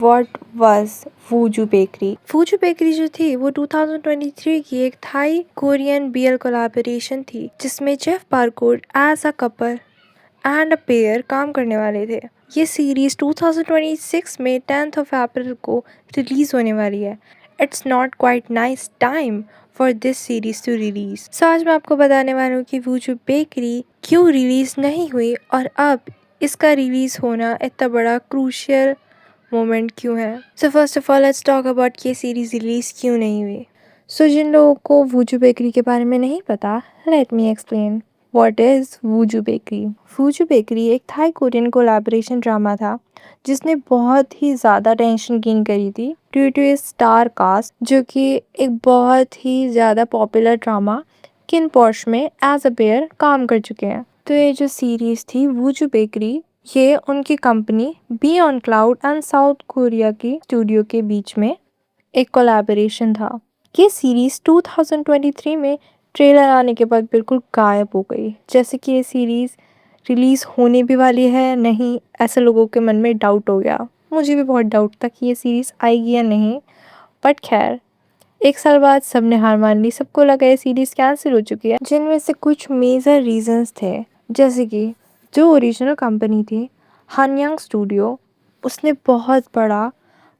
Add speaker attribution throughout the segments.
Speaker 1: What was Wuju Bakery? Wuju Bakery जो थी वो 2023 की एक थाई कोरियन बीएल कोलैबोरेशन थी जिसमें Jeff Barcode as a couple and a pair काम करने वाले थे। ये सीरीज 2026 में 10th of अप्रैल को रिलीज होने वाली है। It's not quite nice time for this series to release. So आज मैं आपको बताने वाली हूँ कि वूजू बेकरी क्यों रिलीज नहीं हुई और अब इसका रिलीज होना इतना बड़ा क्रूशियल मोमेंट क्यों है। So first of all let's talk about ये सीरीज रिलीज क्यों नहीं हुई। सो जिन लोगों को वूजू बेकरी के बारे में नहीं पता, let me explain what is Wuju Bakery. Wuju Bakery एक थाई कोरियन कोलैबोरेशन ड्रामा था जिसने बहुत ही ज़्यादा टेंशन गेन करी थी ड्यू टू इस स्टार कास्ट, जो कि एक बहुत ही ज़्यादा पॉपुलर ड्रामा किन पॉश में एज अ पेयर काम कर चुके हैं। तो ये जो सीरीज थी वूजू बेकरी, ये उनकी company be on cloud and south Korea की स्टूडियो के बीच में एक कोलैबोरेशन था। ये सीरीज 2023 में ट्रेलर आने के बाद बिल्कुल गायब हो गई, जैसे कि ये सीरीज रिलीज होने भी वाली है नहीं, ऐसे लोगों के मन में डाउट हो गया। मुझे भी बहुत डाउट था कि ये सीरीज आएगी या नहीं, बट खैर एक साल बाद सबने हार मान ली। सबको लगा ये सीरीज कैंसिल हो चुकी है, जिनमें से कुछ मेजर रीजंस थे, जैसे कि जो ओरिजिनल कंपनी थी हनयंग स्टूडियो, उसने बहुत बड़ा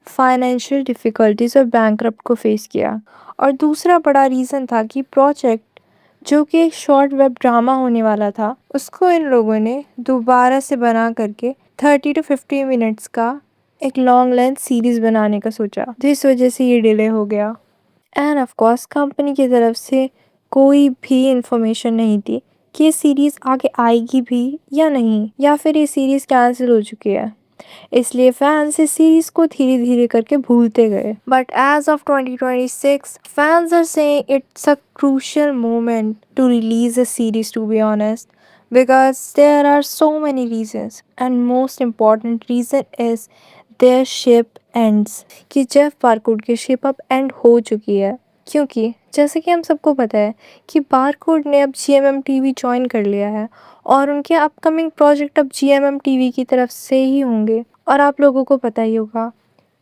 Speaker 1: फाइनेंशियल डिफ़िकल्टीज और बैंकरप्ट को फेस किया। और दूसरा बड़ा रीज़न था कि प्रोजेक्ट जो कि एक शॉर्ट वेब ड्रामा होने वाला था, उसको इन लोगों ने दोबारा से बना करके 30 to 50 मिनट्स का एक लॉन्ग लेंथ सीरीज बनाने का सोचा, जिस वजह से ये डिले हो गया। एंड ऑफ कोर्स कंपनी की तरफ से कोई भी इंफॉर्मेशन नहीं थी कि ये सीरीज़ आगे आएगी भी या नहीं, या फिर ये सीरीज़ कैंसिल हो चुकी है। इसलिए फैंस इस सीरीज को धीरे धीरे करके भूलते गए। But as of 2026 fans are saying it's a crucial moment to release a series, to be honest, because there are so many reasons and most important reason is their ship ends, कि Jeff barcode की ship अब and हो चुकी है। क्योंकि जैसे कि हम सबको पता है कि बारकोड ने अब GMM TV ज्वाइन कर लिया है और उनके अपकमिंग प्रोजेक्ट अब GMM TV की तरफ से ही होंगे। और आप लोगों को पता ही होगा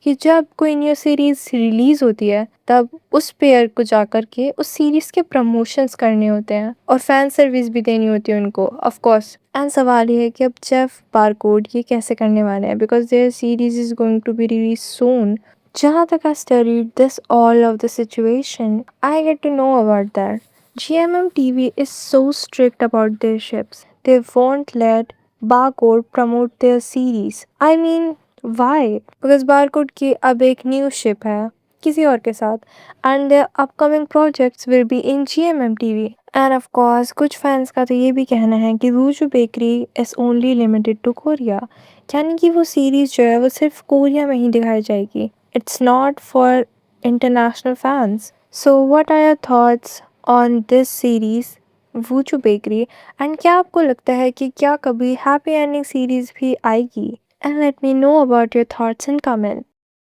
Speaker 1: कि जब कोई न्यू सीरीज रिलीज होती है तब उस पेयर को जाकर के उस सीरीज के प्रमोशंस करने होते हैं और फैन सर्विस भी देनी होती है उनको, ऑफ कोर्स। एंड सवाल ये है कि अब जेफ बारकोड ये कैसे करने वाले हैं, because their series is going to be release soon. जहाँ तक I studied this all of the situation, I get to know about that GMM TV is so strict about their ships. They won't let Barcode promote their series. I mean, why? Because Barcode की अब एक new ship है किसी और के साथ and their upcoming projects will be in GMM TV. And of course, कुछ fans का तो ये भी कहना है कि वूजू bakery is only limited to Korea. यानी कि वो सीरीज जो है वो सिर्फ कोरिया में ही दिखाई जाएगी। It's not for international fans. So what are your thoughts on this series Wuju Bakery, and क्या आपको लगता है कि क्या कभी हैप्पी एंडिंग सीरीज भी आएगी? And let me know about your thoughts in comment.